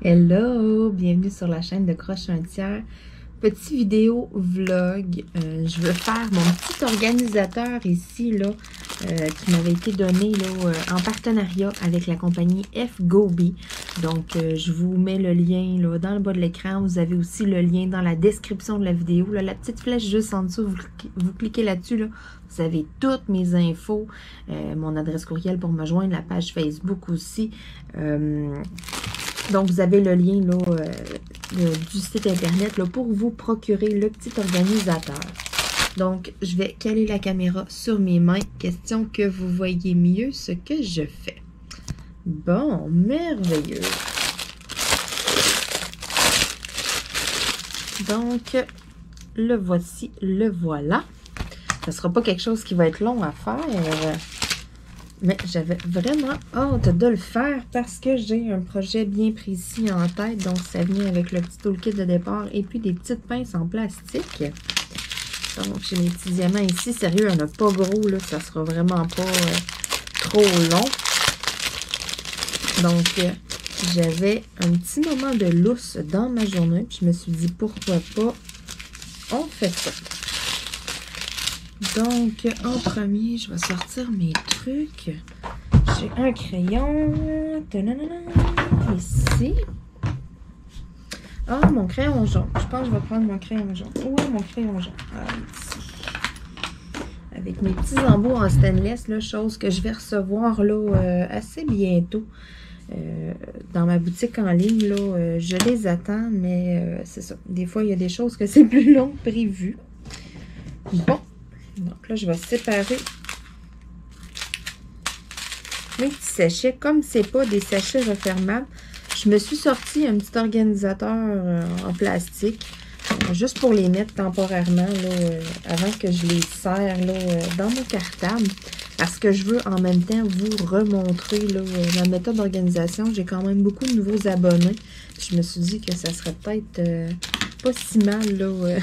Hello, bienvenue sur la chaîne de Croche un tiers. Petit vidéo vlog. Je veux faire mon petit organisateur ici là, qui m'avait été donné là, en partenariat avec la compagnie Fgobi. Donc, je vous mets le lien là, dans le bas de l'écran. Vous avez aussi le lien dans la description de la vidéo. Là, la petite flèche juste en dessous, vous cliquez là-dessus. Là, vous avez toutes mes infos, mon adresse courriel pour me joindre, la page Facebook aussi. Donc, vous avez le lien là, du site internet là, pour vous procurer le petit organisateur. Donc, je vais caler la caméra sur mes mains, question que vous voyez mieux ce que je fais. Bon, merveilleux. Donc, le voici, le voilà. Ce ne sera pas quelque chose qui va être long à faire. Mais j'avais vraiment hâte de le faire parce que j'ai un projet bien précis en tête. Donc, ça vient avec le petit toolkit de départ et puis des petites pinces en plastique. Donc, j'ai mes petits diamants ici. Sérieux, il n'y en a pas gros, là. Ça sera vraiment pas trop long. Donc, j'avais un petit moment de lousse dans ma journée. Puis, je me suis dit, pourquoi pas, on fait ça. Donc, en premier, je vais sortir mes trucs. J'ai un crayon. Ici. Ah, mon crayon jaune. Je pense que je vais prendre mon crayon jaune. Où est mon crayon jaune? Ah, ici. Avec mes petits embouts en stainless, là, chose que je vais recevoir là, assez bientôt. Dans ma boutique en ligne, là, je les attends, mais c'est ça. Des fois, il y a des choses que c'est plus long que prévu. Bon. Donc là, je vais séparer mes petits sachets. Comme c'est pas des sachets refermables, je me suis sorti un petit organisateur en plastique, juste pour les mettre temporairement, là, avant que je les serre là, dans mon cartable. Parce que je veux en même temps vous remontrer là, ma méthode d'organisation. J'ai quand même beaucoup de nouveaux abonnés. Je me suis dit que ça serait peut-être pas si mal là,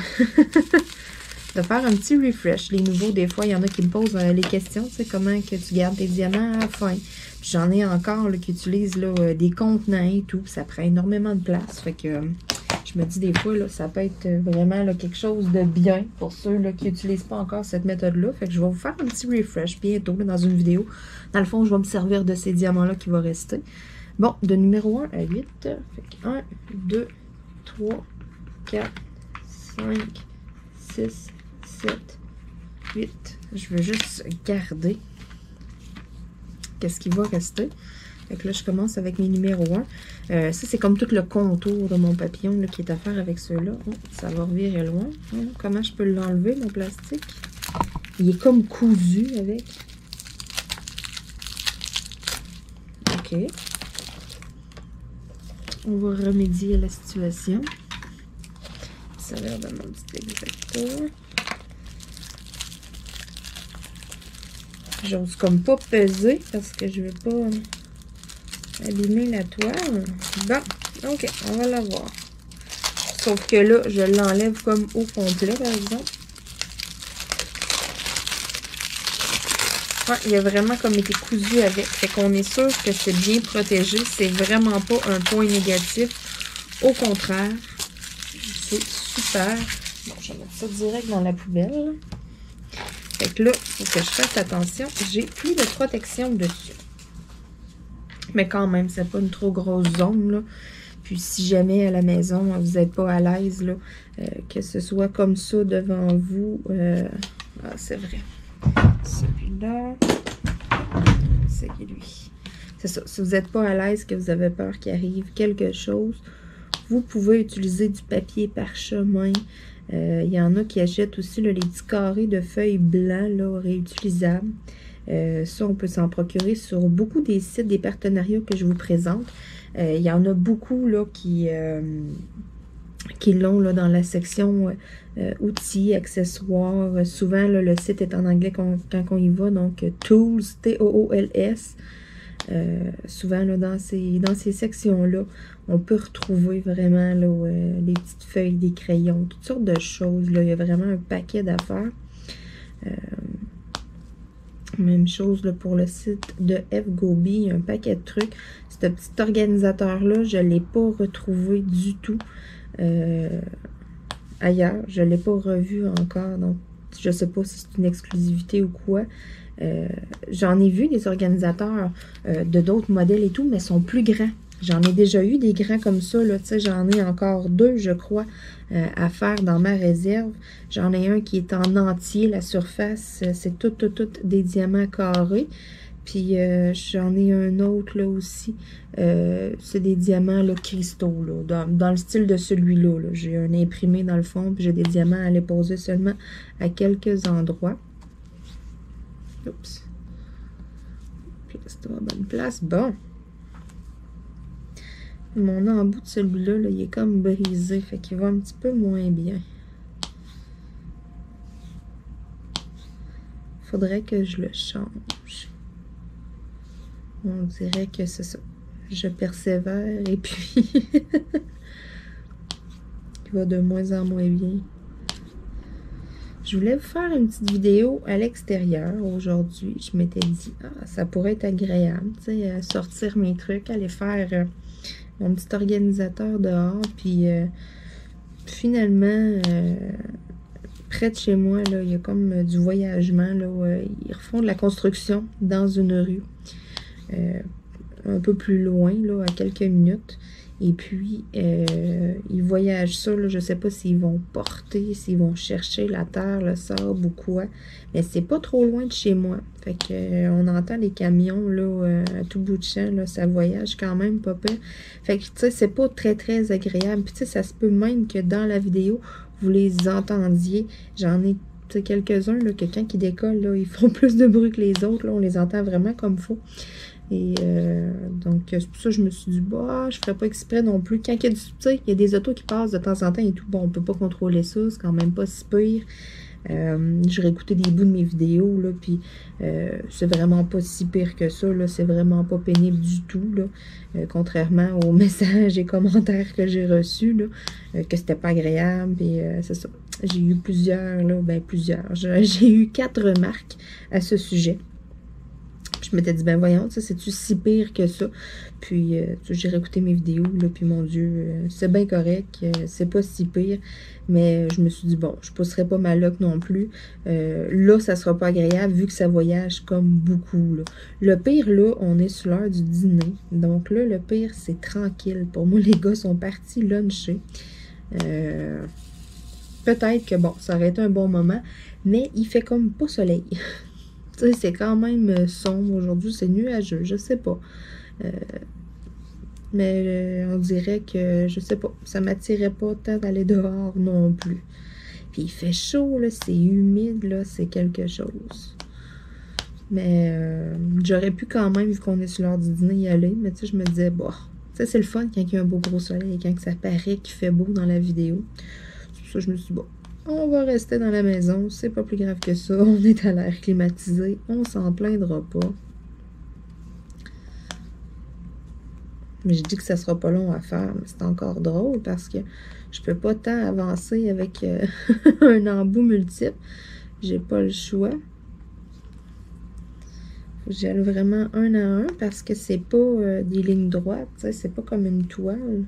de faire un petit refresh. Les nouveaux, des fois, il y en a qui me posent les questions, tu sais, comment que tu gardes tes diamants à la fin. J'en ai encore là, qui utilisent là, des contenants et tout, ça prend énormément de place. Fait que je me dis des fois, là, ça peut être vraiment là, quelque chose de bien pour ceux là, qui n'utilisent pas encore cette méthode-là. Fait que je vais vous faire un petit refresh bientôt là, dans une vidéo. Dans le fond, je vais me servir de ces diamants-là qui vont rester. Bon, de numéro 1 à 8. Fait que 1, 2, 3, 4, 5, 6, 7, 8. Je veux juste garder qu'est-ce qui va rester. Fait que là, je commence avec mes numéros 1. Ça, c'est comme tout le contour de mon papillon là, qui est à faire avec ceux-là. Oh, ça va revirer loin. Oh, comment je peux l'enlever, mon plastique? Il est comme cousu avec. OK. On va remédier à la situation. Ça a l'air de mon petit exacteur. J'ose comme pas peser parce que je veux pas abîmer la toile. Bon, ok, on va la voir. Sauf que là, je l'enlève comme au complet, par exemple. Ouais, il a vraiment comme été cousu avec. Fait qu'on est sûr que c'est bien protégé. C'est vraiment pas un point négatif. Au contraire, c'est super. Bon, je vais mettre ça direct dans la poubelle. Fait que là, il faut que je fasse attention. J'ai plus de protection dessus. Mais quand même, c'est pas une trop grosse zone, là. Puis si jamais à la maison, vous n'êtes pas à l'aise, là, que ce soit comme ça devant vous. Ah, c'est vrai. Celui-là, c'est lui. C'est ça. Si vous n'êtes pas à l'aise, que vous avez peur qu'il arrive quelque chose, vous pouvez utiliser du papier parchemin. Il y en a qui achètent aussi là, les petits carrés de feuilles blancs là, réutilisables. Ça, on peut s'en procurer sur beaucoup des sites, des partenariats que je vous présente. Il y en a beaucoup là, qui l'ont là, dans la section outils, accessoires. Souvent, là, le site est en anglais quand on y va. Donc, Tools, T-O-O-L-S. Souvent, là, dans ces sections-là, on peut retrouver vraiment là, les petites feuilles, des crayons, toutes sortes de choses. Là. Il y a vraiment un paquet d'affaires. Même chose là, pour le site de Fgobi, un paquet de trucs. Ce petit organisateur-là, je ne l'ai pas retrouvé du tout ailleurs. Je ne l'ai pas revu encore, donc je ne sais pas si c'est une exclusivité ou quoi. J'en ai vu des organisateurs de d'autres modèles et tout, mais ils sont plus grands. J'en ai déjà eu des grands comme ça, là, tu sais, j'en ai encore 2, je crois, à faire dans ma réserve. J'en ai un qui est en entier, la surface, c'est tout des diamants carrés. Puis j'en ai un autre, là, aussi, c'est des diamants, là, cristaux, là, dans le style de celui-là, là. J'ai un imprimé dans le fond, puis j'ai des diamants à les poser seulement à quelques endroits. Oups. Place-toi à bonne place. Bon. Mon embout de celui-là, là, il est comme brisé, fait qu'il va un petit peu moins bien. Faudrait que je le change. On dirait que c'est ça. Je persévère et puis il va de moins en moins bien. Je voulais vous faire une petite vidéo à l'extérieur aujourd'hui. Je m'étais dit, ça pourrait être agréable, tu sais, sortir mes trucs, aller faire mon petit organisateur dehors. Puis finalement, près de chez moi, là, il y a comme du voyagement. Là, ils refont de la construction dans une rue. Un peu plus loin, là, à quelques minutes. Et puis, ils voyagent ça, là, je ne sais pas s'ils vont porter, s'ils vont chercher la terre, le sable ou quoi. Mais c'est pas trop loin de chez moi. Fait que on entend les camions, là, à tout bout de champ, là, ça voyage quand même pas pire. Fait que, tu sais, c'est pas très agréable. Puis, tu sais, ça se peut même que dans la vidéo, vous les entendiez. J'en ai quelques-uns, là, que quand ils décollent, là, ils font plus de bruit que les autres, là, on les entend vraiment comme il faut. Et donc, c'est pour ça que je me suis dit, bah, je ferais pas exprès non plus. Quand il y a du, tu sais, il y a des autos qui passent de temps en temps et tout, bon, on peut pas contrôler ça, c'est quand même pas si pire. J'ai réécouté des bouts de mes vidéos, là, puis c'est vraiment pas si pire que ça, là, c'est vraiment pas pénible du tout, là, contrairement aux messages et commentaires que j'ai reçus, là, que c'était pas agréable, puis c'est ça. J'ai eu plusieurs, là, ben plusieurs, j'ai eu 4 remarques à ce sujet. Je m'étais dit, ben voyons, c'est-tu si pire que ça? Puis, j'ai réécouté mes vidéos, là, puis mon Dieu, c'est bien correct, c'est pas si pire. Mais je me suis dit, bon, je pousserai pas ma loc non plus. Là, ça sera pas agréable, vu que ça voyage comme beaucoup, là. Le pire, là, on est sur l'heure du dîner. Donc là, le pire, c'est tranquille. Pour moi, les gars sont partis luncher. Peut-être que, bon, ça aurait été un bon moment, mais il fait comme pas soleil. C'est quand même sombre aujourd'hui, c'est nuageux, je sais pas. Mais on dirait que, je sais pas, ça m'attirait pas tant d'aller dehors non plus. Puis il fait chaud, là, c'est humide, là, c'est quelque chose. Mais j'aurais pu quand même, vu qu'on est sur l'heure du dîner, y aller. Mais tu sais, je me disais, bon, ça c'est le fun quand il y a un beau gros soleil et quand ça paraît qu'il fait beau dans la vidéo. C'est pour ça que je me suis dit, bon, on va rester dans la maison, c'est pas plus grave que ça. On est à l'air climatisé, on s'en plaindra pas. Mais je dis que ça sera pas long à faire, mais c'est encore drôle parce que je peux pas tant avancer avec un embout multiple. J'ai pas le choix. Faut que j'y aille vraiment un à un parce que c'est pas des lignes droites, c'est pas comme une toile.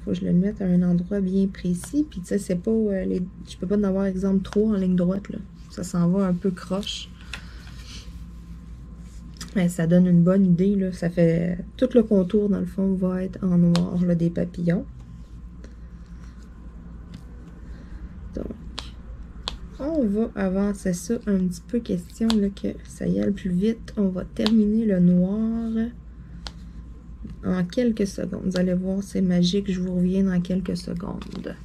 Faut que je le mette à un endroit bien précis. Puis, tu sais, c'est pas... je peux pas en avoir, exemple, 3 en ligne droite, là. Ça s'en va un peu croche. Mais ça donne une bonne idée, là. Ça fait... Tout le contour, dans le fond, va être en noir, là, des papillons. Donc, on va avancer ça un petit peu. Question, là, que ça y aille plus vite. On va terminer le noir en quelques secondes. Vous allez voir, c'est magique. Je vous reviens dans quelques secondes.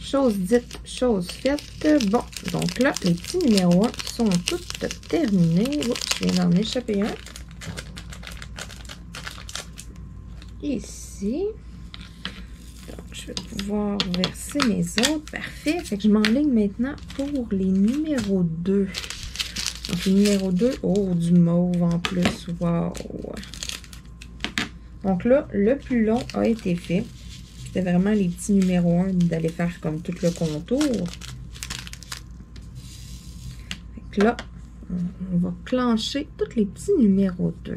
chose dite, chose faite. Bon, donc là, les petits numéros 1 sont tous terminés. Oups, je viens d'en échapper un. Ici. Donc, je vais pouvoir verser mes autres. Parfait. Fait que je m'enligne maintenant pour les numéros 2. Donc, le numéro 2, oh, du mauve en plus. Wow! Donc là, le plus long a été fait. C'était vraiment les petits numéros 1 d'aller faire comme tout le contour. Fait que là, on va clencher tous les petits numéros 2.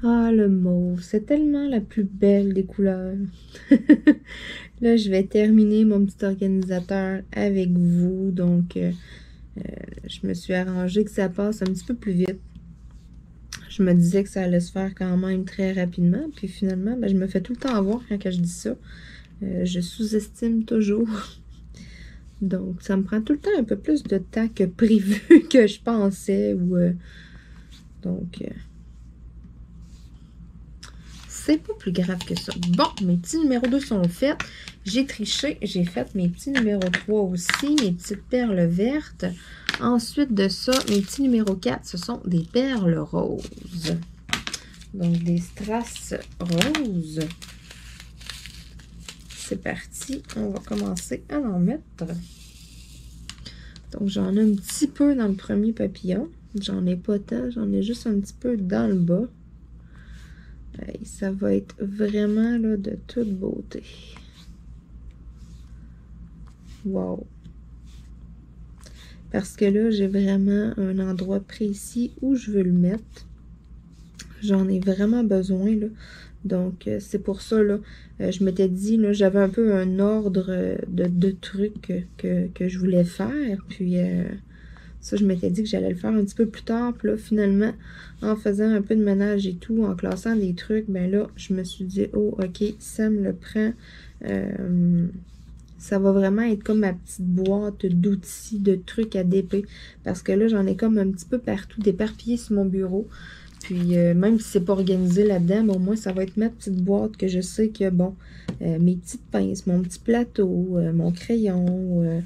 Ah, le mauve, c'est tellement la plus belle des couleurs. Là, je vais terminer mon petit organisateur avec vous. Donc, je me suis arrangée que ça passe un petit peu plus vite. Je me disais que ça allait se faire quand même très rapidement. Puis finalement, ben, je me fais tout le temps avoir quand je dis ça. Je sous-estime toujours. Donc, ça me prend tout le temps un peu plus de temps que prévu que je pensais. Donc... c'est pas plus grave que ça. Bon, mes petits numéros 2 sont faits. J'ai triché. J'ai fait mes petits numéros 3 aussi. Mes petites perles vertes. Ensuite de ça, mes petits numéros 4, ce sont des perles roses. Donc, des strass roses. C'est parti. On va commencer à en mettre. Donc, j'en ai un petit peu dans le premier papillon. J'en ai pas tant. J'en ai juste un petit peu dans le bas. Et ça va être vraiment là, de toute beauté. Wow! Parce que là, j'ai vraiment un endroit précis où je veux le mettre. J'en ai vraiment besoin, là. Donc, c'est pour ça, là, je m'étais dit, là, j'avais un peu un ordre de trucs que je voulais faire. Puis, ça, je m'étais dit que j'allais le faire un petit peu plus tard. Puis là, finalement, en faisant un peu de ménage et tout, en classant des trucs, ben là, je me suis dit, oh, OK, ça me le prend. Ça va vraiment être comme ma petite boîte d'outils, de trucs à déper. Parce que là, j'en ai comme un petit peu partout, d'éparpillés sur mon bureau. Puis, même si c'est pas organisé là-dedans, ben, au moins, ça va être ma petite boîte que je sais que, bon, mes petites pinces, mon petit plateau, mon crayon,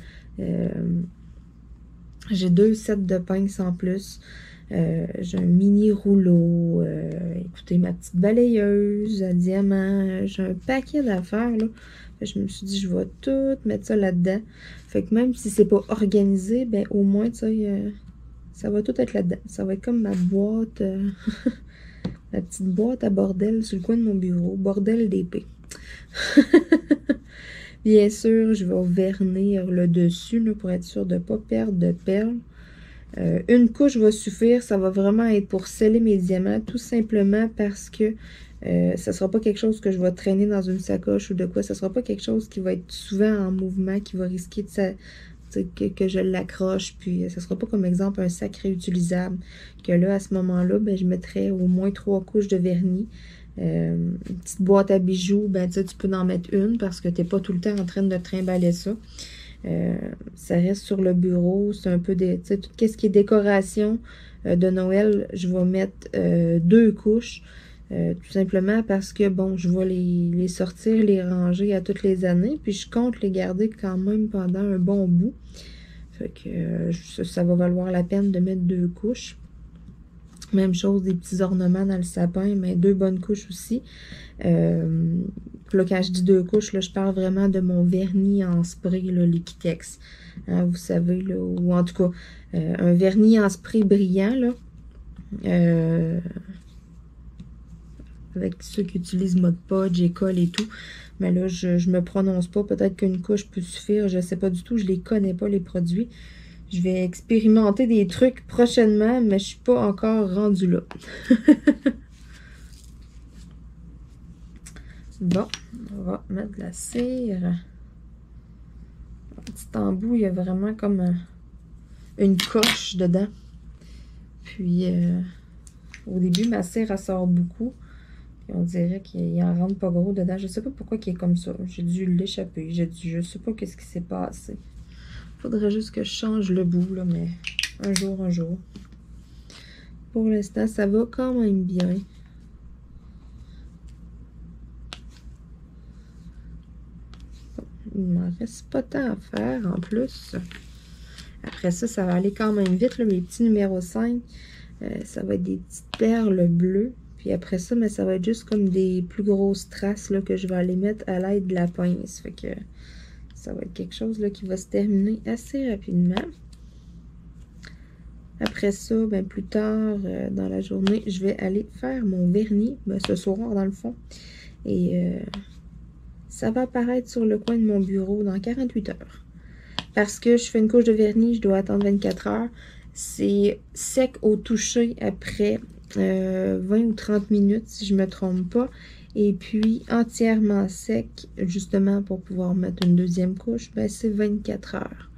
j'ai 2 sets de pinces en plus. J'ai un mini rouleau. Écoutez, ma petite balayeuse à diamant. J'ai un paquet d'affaires, là. Je me suis dit, je vais tout mettre ça là-dedans. Fait que même si c'est pas organisé, ben au moins, tu sais, ça va tout être là-dedans. Ça va être comme ma boîte, ma petite boîte à bordel sur le coin de mon bureau. Bordel d'épée. Bien sûr, je vais vernir le dessus là, pour être sûr de ne pas perdre de perles. Une couche va suffire. Ça va vraiment être pour sceller mes diamants. Tout simplement parce que ça ne sera pas quelque chose que je vais traîner dans une sacoche ou de quoi. Ça ne sera pas quelque chose qui va être souvent en mouvement, qui va risquer que je l'accroche. Puis, ça ne sera pas comme exemple un sac réutilisable. Que là, à ce moment-là, ben, je mettrais au moins 3 couches de vernis. Une petite boîte à bijoux, ben, tu peux en mettre une parce que tu n'es pas tout le temps en train de trimballer ça. Ça reste sur le bureau. C'est un peu tout ce qui est décoration de Noël, je vais mettre 2 couches. Tout simplement parce que, bon, je vais les sortir, les ranger à toutes les années. Puis je compte les garder quand même pendant un bon bout. Fait que ça va valoir la peine de mettre 2 couches. Même chose, des petits ornements dans le sapin, mais 2 bonnes couches aussi. Là, quand je dis 2 couches, là, je parle vraiment de mon vernis en spray, là, Liquitex. Hein, vous savez, là, ou en tout cas, un vernis en spray brillant, là. Avec ceux qui utilisent Mod Podge, École et tout. Mais là, je me prononce pas. Peut-être qu'une couche peut suffire. Je sais pas du tout. Je les connais pas, les produits. Je vais expérimenter des trucs prochainement, mais je suis pas encore rendue là. Bon, on va mettre de la cire. Un petit embout, il y a vraiment comme une coche dedans. Puis, au début, ma cire, elle sort beaucoup. Et on dirait qu'il en rentre pas gros dedans. Je sais pas pourquoi il est comme ça. J'ai dû l'échapper. Je sais pas qu'est-ce qui s'est passé. Faudrait juste que je change le bout, là, mais un jour, un jour. Pour l'instant, ça va quand même bien. Il m'en reste pas tant à faire en plus. Après ça, ça va aller quand même vite, là, mes petits numéros 5. Ça va être des petites perles bleues. Puis après ça, mais ça va être juste comme des plus grosses traces là, que je vais aller mettre à l'aide de la pince. Fait que ça va être quelque chose là, qui va se terminer assez rapidement. Après ça, ben, plus tard dans la journée, je vais aller faire mon vernis. Ben, ce soir, dans le fond. Et ça va apparaître sur le coin de mon bureau dans 48 heures. Parce que je fais une couche de vernis, je dois attendre 24 heures. C'est sec au toucher après 20 ou 30 minutes, si je ne me trompe pas. Et puis, entièrement sec, justement, pour pouvoir mettre une deuxième couche, ben, c'est 24 heures.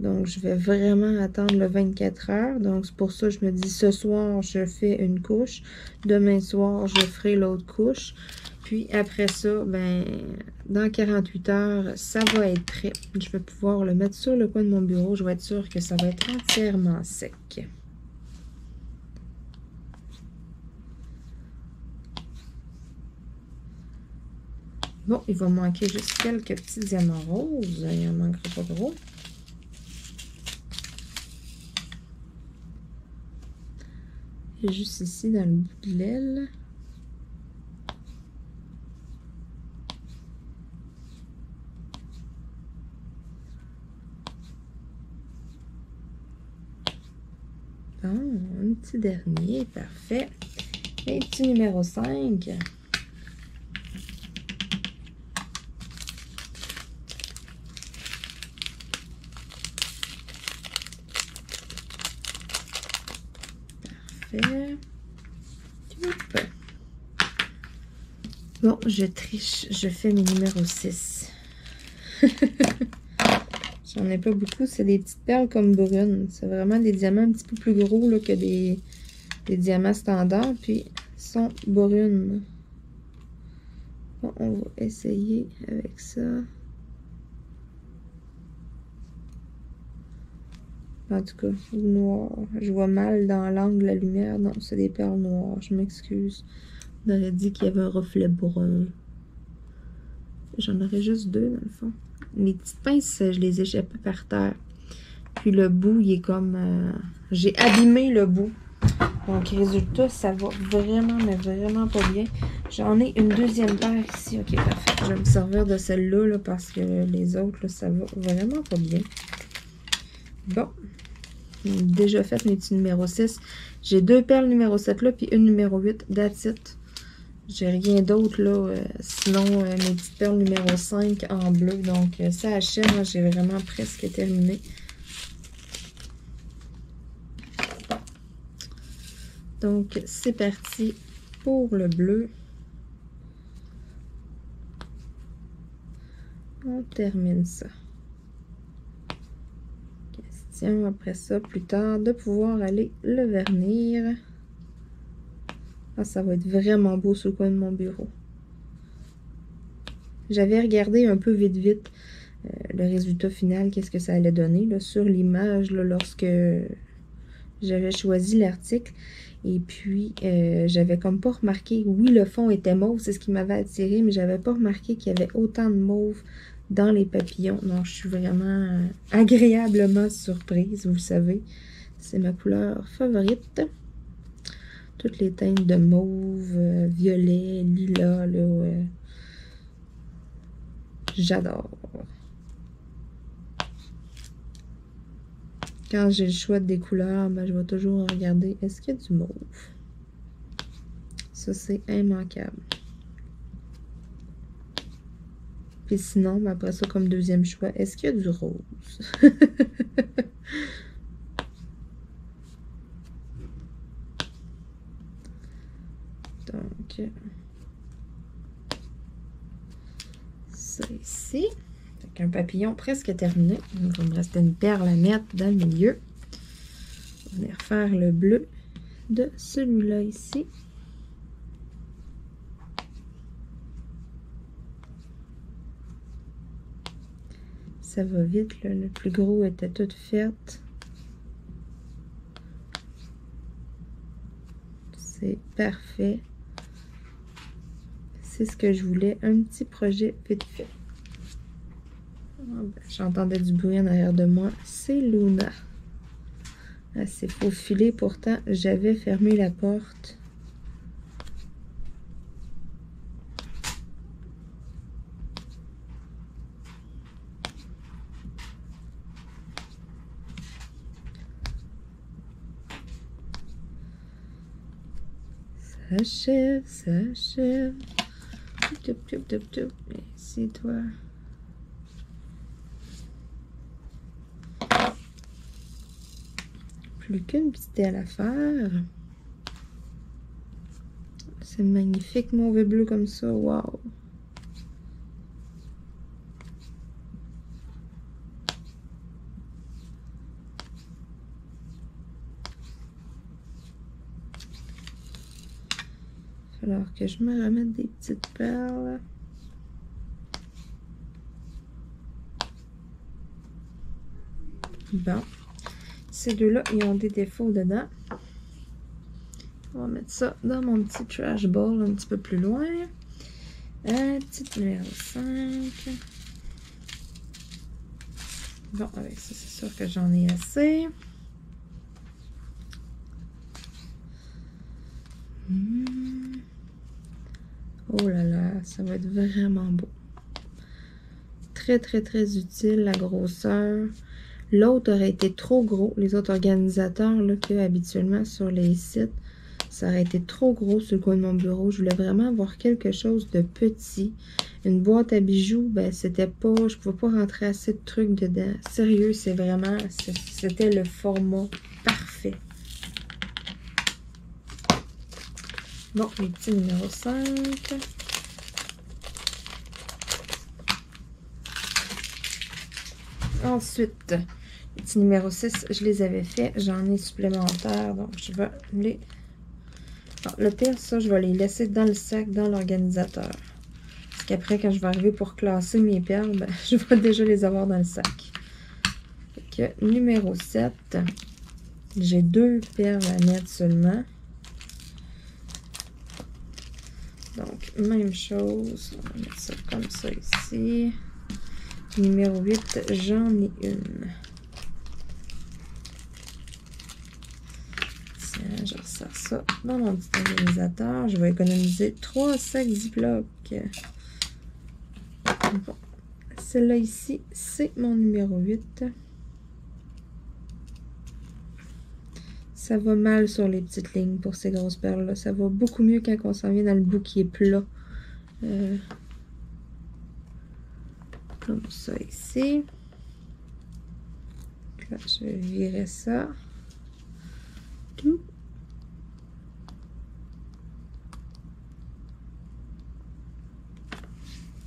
Donc, je vais vraiment attendre le 24 heures. Donc, c'est pour ça que je me dis, ce soir, je fais une couche. Demain soir, je ferai l'autre couche. Puis après ça, ben, dans 48 heures, ça va être prêt. Je vais pouvoir le mettre sur le coin de mon bureau. Je vais être sûre que ça va être entièrement sec. Bon, il va manquer juste quelques petits diamants roses. Il n'en manquera pas gros. Et juste ici, dans le bout de l'aile. Bon, un petit dernier, parfait. Et petit numéro 5. Parfait. Bon, je triche, je fais mes numéros 6. J'en ai pas beaucoup, c'est des petites perles comme brunes. C'est vraiment des diamants un petit peu plus gros là, que des diamants standards. Puis, ils sont brunes. Bon, on va essayer avec ça. En tout cas, noir. Je vois mal dans l'angle de la lumière. Non, c'est des perles noires. Je m'excuse. On aurait dit qu'il y avait un reflet brun. J'en aurais juste 2 dans le fond. Les petites pinces, je les échappais par terre. Puis le bout, il est comme... j'ai abîmé le bout. Donc, résultat, ça va vraiment, mais vraiment pas bien. J'en ai une deuxième paire ici. Ok, parfait. Je vais me servir de celle-là là, parce que les autres, là, ça va vraiment pas bien. Bon. J'ai déjà fait mes petits numéros 6. J'ai 2 perles numéro 7 là, puis une numéro 8. That's it. J'ai rien d'autre là, sinon mes petites perles numéro 5 en bleu. Donc ça achève, j'ai vraiment presque terminé. Donc c'est parti pour le bleu. On termine ça. Question après ça, plus tard, de pouvoir aller le vernir. Ah, ça va être vraiment beau sur le coin de mon bureau. J'avais regardé un peu vite le résultat final, qu'est-ce que ça allait donner là, sur l'image lorsque j'avais choisi l'article. Et puis, j'avais comme pas remarqué, oui, le fond était mauve, c'est ce qui m'avait attiré, mais j'avais pas remarqué qu'il y avait autant de mauve dans les papillons. Donc, je suis vraiment agréablement surprise, vous le savez. C'est ma couleur favorite. Toutes les teintes de mauve, violet, lilas, là, j'adore. Quand j'ai le choix des couleurs, ben, je vais toujours regarder est-ce qu'il y a du mauve. Ça, c'est immanquable. Puis sinon, ben après ça, comme deuxième choix, est-ce qu'il y a du rose? Donc, ça ici. Avec un papillon presque terminé. Il va me rester une perle à mettre dans le milieu. On va refaire le bleu de celui-là ici. Ça va vite, là. Le plus gros était tout fait. C'est parfait. C'est ce que je voulais. Un petit projet vite fait. Oh, ben, j'entendais du bruit en arrière de moi. C'est Luna. Elle s'est faufilée. Pourtant, j'avais fermé la porte. Ça achève, ça achève. Ici, toi. Plus qu'une petite aile à faire. C'est magnifique, mauvais bleu comme ça. Wow! Il va falloir que je me remette des petites perles. Bon. Ces deux-là, ils ont des défauts dedans. On va mettre ça dans mon petit trash ball un petit peu plus loin. Petite numéro 5. Bon, avec ça, c'est sûr que j'en ai assez. Oh là là, ça va être vraiment beau. Très, très, très utile, la grosseur. L'autre aurait été trop gros. Les autres organisateurs là, qu'il y a habituellement sur les sites, ça aurait été trop gros sur le coin de mon bureau. Je voulais vraiment avoir quelque chose de petit. Une boîte à bijoux, ben c'était pas... Je pouvais pas rentrer assez de trucs dedans. Sérieux, c'est vraiment... C'était le format parfait. Bon, les petits numéro 5. Ensuite, les petits numéro 6, je les avais faits. J'en ai supplémentaires, donc je vais les... Bon, le pire, ça, je vais les laisser dans le sac, dans l'organisateur. Parce qu'après, quand je vais arriver pour classer mes perles, ben, je vais déjà les avoir dans le sac. Fait que, numéro 7, j'ai 2 perles à mettre seulement. Donc, même chose. On va mettre ça comme ça ici. Numéro 8, j'en ai une. Tiens, je ressors ça dans mon petit organisateur. Je vais économiser 3 sacs Ziploc. Bon. Celle-là ici, c'est mon numéro 8. Ça va mal sur les petites lignes pour ces grosses perles-là. Ça va beaucoup mieux quand on s'en vient dans le bout qui est plat. Comme ça ici. Là, je vais virer ça. Tout.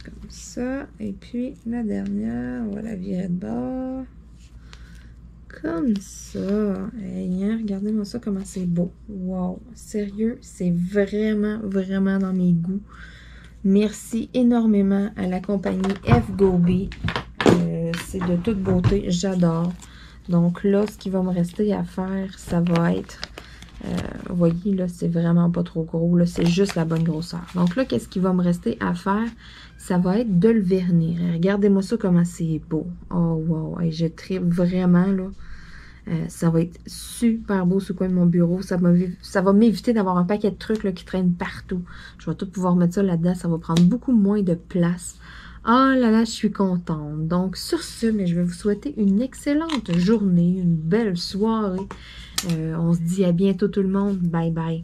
Comme ça. Et puis la dernière, on va la virer de bord. Comme ça. Hey, hein, regardez-moi ça, comment c'est beau. Wow. Sérieux, c'est vraiment, vraiment dans mes goûts. Merci énormément à la compagnie FGoBee. C'est de toute beauté. J'adore. Donc là, ce qui va me rester à faire, ça va être... vous voyez, là, c'est vraiment pas trop gros. Là, c'est juste la bonne grosseur. Donc là, qu'est-ce qui va me rester à faire? Ça va être de le vernir. Regardez-moi ça, comment c'est beau. Oh, wow. Et je tripe vraiment, là. Ça va être super beau sur le coin de mon bureau. Ça va m'éviter d'avoir un paquet de trucs là, qui traînent partout. Je vais tout pouvoir mettre ça là-dedans. Ça va prendre beaucoup moins de place. Ah là là, je suis contente. Donc, sur ce, mais je vais vous souhaiter une excellente journée, une belle soirée. On se dit à bientôt tout le monde. Bye bye.